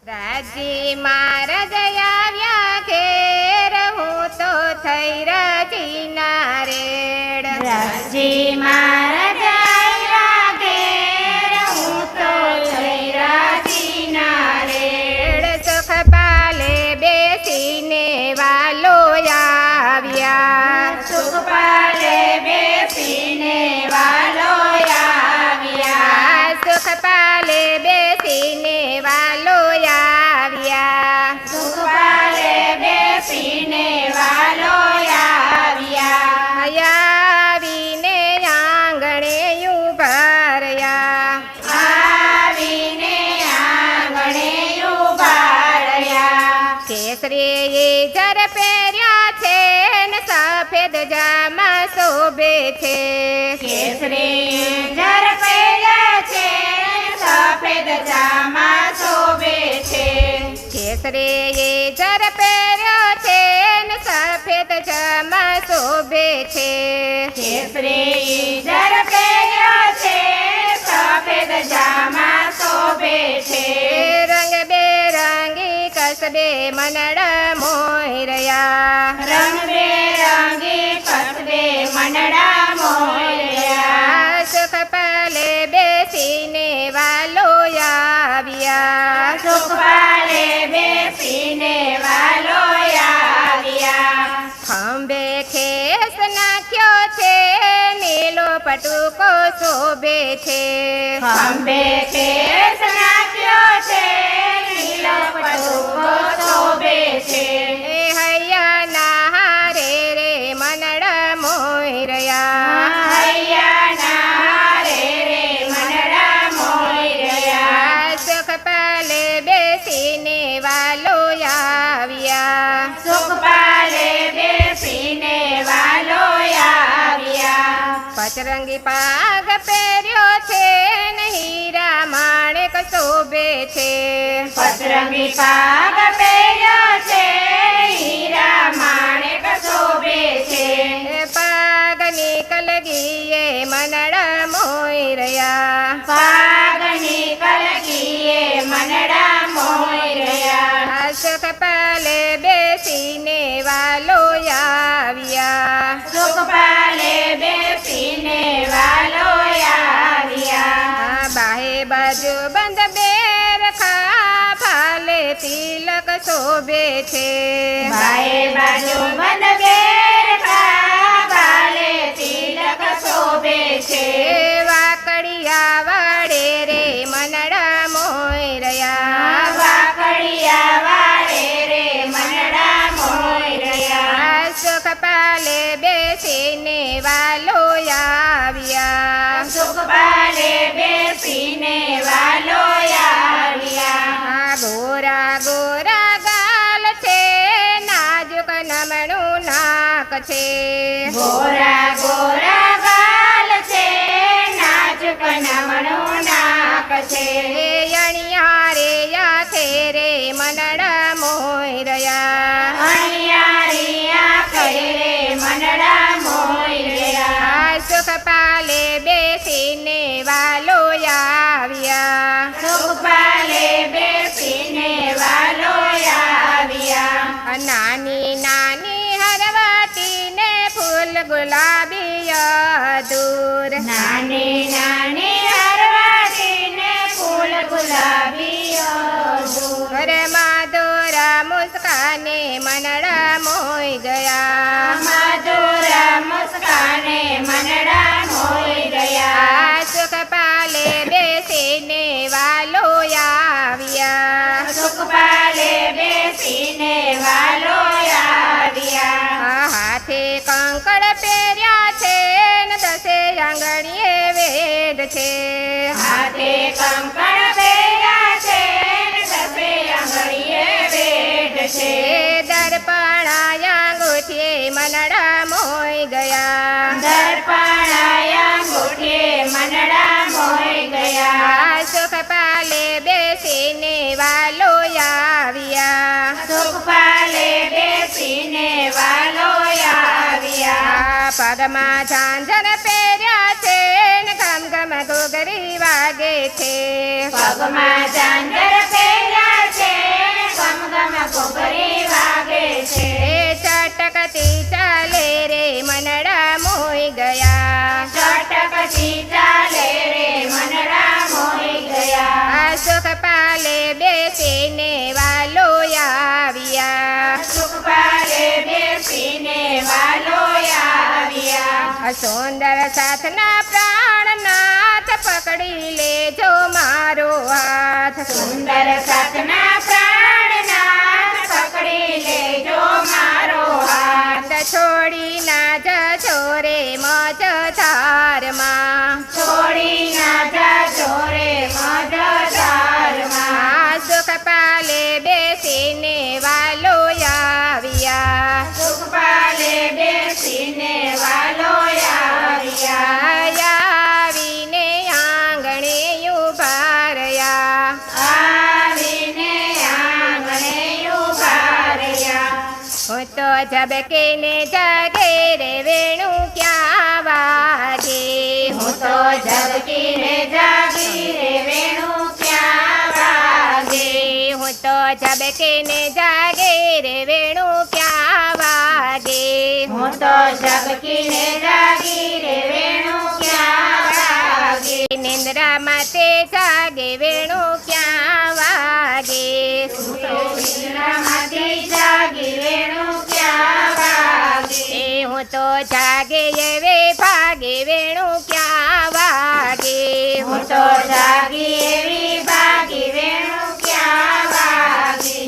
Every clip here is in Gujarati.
રાજી મહારાજ આવ્યા ઘેર, હું તો થઈ રાજીના રેડ. રાજી મહારાજ આવ્યા ઘેર, હું તો થઈ રાજીના રેડ. સુખ પાલે બેસીને વાલો આવ્યા, સુખ પાલે બેસીને વાલો આવ્યા. સુખ પાલે બેસીને વાલો આવ્યા. સુખ પાલે બેસીને વાલો આવ્યા. આવીને આંગણે ઉભા રહ્યા, આવીને આંગણે ઉભા રહ્યા. કેસરી જર પહેર્યા છે ને સફેદ જામા શોભે છે. કેસરી જર પહેર્યા છે, સફેદ જામા શોભે છે. કેસરી જર પહેર્યો છે ને સફેદ જામા શોભે છે. કેસરી જર પહેર્યો છે, સફેદ જામા શોભે છે. રંગ બેરંગી કસબે મનડા મોય રહ્યા, રંગબેરંગી કસબે મનડા મોર્યા. સુખ પાલે બેસીને વાલો આવ્યા, સુખ પાલે બેસીને વાલો આવ્યા. ખંભે ખેસ નાખ્યો છે, નીલો પટુકો શોભે છે. ખંભે ખેસ નાખ્યો છે, નીલો પટુકો શોભે છે. એ હૈયાના હારે રે મનડા મોય રહ્યા, હૈયાના હારે રે મનડા મોર્યા. સુખ પાલે બેસીને વાલો આવ્યા, સુખ પાલે બેસીને વાલો આવ્યા. પચરંગી પાગ પહેર્યો છે ને હીરા માણેક શોભે છે. પતરંગી પાગ પહેર્યો છે, હીરા માણેક શોભે છે. એ પાગની કલગીએ મનડા મોય રહ્યા, પાગની કલગીએ મનડા મોર્યા. સુખ પાલે બેસીને વાલો આવ્યા, સુખ પાલે બેસીને વાલો આવ્યા. બાહે બાજુ બંધ બેર ખા ફાલે તિલક શોભે છે. બાએ બાજુ બંધ બેરખા વાલે તિલક શોભે છે. વાકડિયા વાડે રે મનડા મોય રહ્યા, વાકડિયા વાળે રે મનડા મોર્યા. સુખ પાલે બેસીને વાલો આવ્યા, સુખ પાલે બેસીને વાલો આવ્યા. ગોરા ગોરા ગાલ છે, નાજુક નમણું નાક છે. ગોરા ગોરા ગાલ છે, નાજુક નમણું નાક છે. અણિયા રે આખે રે મનડા મોય રહ્યા, અણિયારી આંખે રે મનડા મોર્યા. સુખ પાલે બેસીને વાલો આવ્યા, સુખ પાલે બેસીને વાલો આવ્યા. નાની નાની હરવાટીને ફૂલ ગુલાબી દૂર. નાની નાની હરવાટીને ફૂલ ગુલાબીઓ દૂર. માધુરા મુસ્કાને મનડા મોય ગયા, મધુર મુસ્કાને મનડા મોઈ ગયા. સુખ પાલે બેસીને વાલો આવ્યા, સુખ પાલે બેસીને વાલો આવ્યા. હાથે કંકણ પહેર્યા છે ને દસે આંગળીએ વેડ છે. હાથે કંકણ પહેર્યા છે, ને દસે આંગળીએ વેઢ છે. દર્પણાયા ગોઠીએ મનડા મોય ગયા, દર્પણાયા ગોઠે મનડા મોઈ ગયા. સુખ પાલે બેસીને વાલો આવ્યા, સુખ પાલે બેસીને વાલો આવ્યા. પગમાં ઝાંઝર પહેર્યા છે ને ગમ ગમ ઘોઘરી વાગે છે. પગમાં ઝાંઝર પહેર્યા છે, સુંદર સાથના પ્રાણનાથ પકડી લેજો મારો હાથ. સુંદર સતના પ્રાણનાથ પકડી લેજો મારો હાથ. છોડી ના જજો રે મજ ધારમાં. છોડી ના જાજો રે મજધારમાં. સુખ પાલે બેસીને વાલો આવ્યા. સુખપાલે બેસીને વાલો આવ્યા. આવીને આંગણે ઉભા રહ્યા. આવીને આંગણે ઉભા રહ્યા. હું તો ઝબકીને જાગે રે વેણું ક્યાં વાગે. હું તો ઝબકીને જાગી રે વેણું ક્યાં વાગે. હું તો ઝબકીને જાગે રે વેણું ક્યાં વાગે. હું તો ઝબકીને જાગી રે વેણું ક્યાં વાગે. નિંદ્રામાં તે જાગે વેણું ક્યાં વાગે. હું તો નિંદ્રામાંથી જાગી વેણું ક્યાં વાગે. હું તો જાગે એવે ભાગે વેણું ક્યાં વાગે. હું તો જાગી એવી ભાગી વેણું ક્યાં વાગે.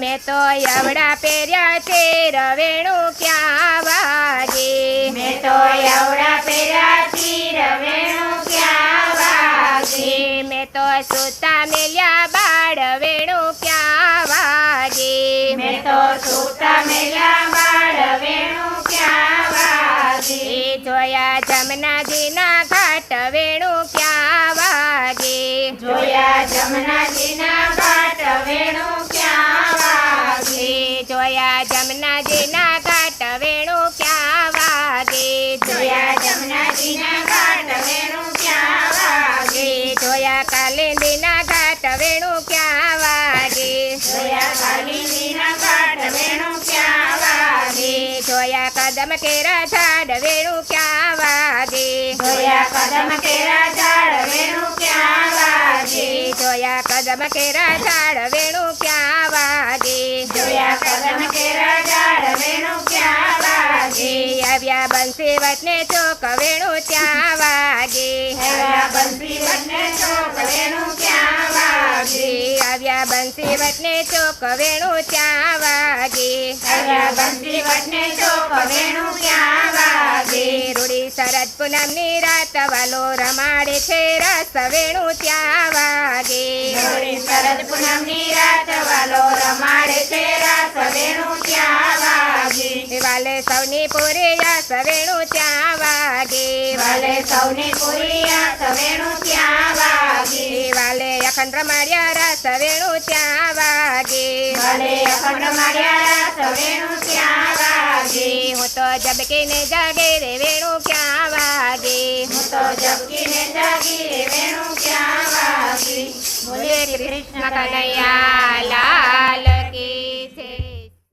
મેં તો એવડા પહેર્યા છે રવેણું ક્યાં વાગે. મેં તો એવડા પહેર્યા તીર વેણું ક્યાં વાગે. મેં તો સૂતા મેલ્યા બાળ વેણું ક્યાં વાગે. મેં તો સૂતા મેલ્યા બાળ વેણું ક્યાં વાગે. જોયા જમનાજીના ઘાટ વેણું ક્યાં વાગે. જોયા જમનાજીના ઘાટ વેણું ક્યાં વાગે. જોયા જમનાજીના ઘાટ વેણું ક્યાં વાગે. જોયા જમનાજીના ઘાટ વેણું ક્યાં વાગે. જોયા કાલિંદીના ઘાટ વેણું ક્યાં વાગે. જોયા કાલિંદીના ઘાટ વેણું ક્યાં વાગે. જોયા કદમ કેરા ઝાડ વેણું ક્યાં વાગે. જોયા કદમ કેરા ઝાડ વેણું ક્યાં વાગે. જોયા કદમ કેરા ઝાડ વેણું ક્યાં વાગે. જોયા કદમ કેરા ઝાડ વેણું ક્યાં વાગે. આવ્યા બંસી વટને ચોક વેણું ત્યાં વાગે. આવ્યા બંસી વટને ચોક વેણું ક્યાં વાગે. આવ્યા બંસી વટને ચોક વેણું ત્યાં વાગે. આવ્યા બંસી વટને ચોક વેણું ક્યાં વાગે. રૂડી શરદ પૂનમની રાત વાલો રમાડે છે રસ વેણું ત્યાં વાગે. ગોરી શરદ પૂનમની રાત વાલો રમાડે છે રાસ વેણું ક્યાં વાગે. વાલે સૌની પૂરી યાસ વેણું ત્યાં વાગે. વાલે સૌની પૂરી આસ વેણું ક્યાં વાગે. વાલે અખંડ રમાડ્યા રસ વેણું ત્યાં વાગે. વાલે અખંડ માર્યા રાસ વેણું ક્યાં વાગે. હું તો જબકીને જાગે રે વેણું ક્યાં વાગે. હું તો જબકીને જાગી રે વેણું ક્યાં વાગે. બોલે કૃષ્ણ કનૈયા લાલ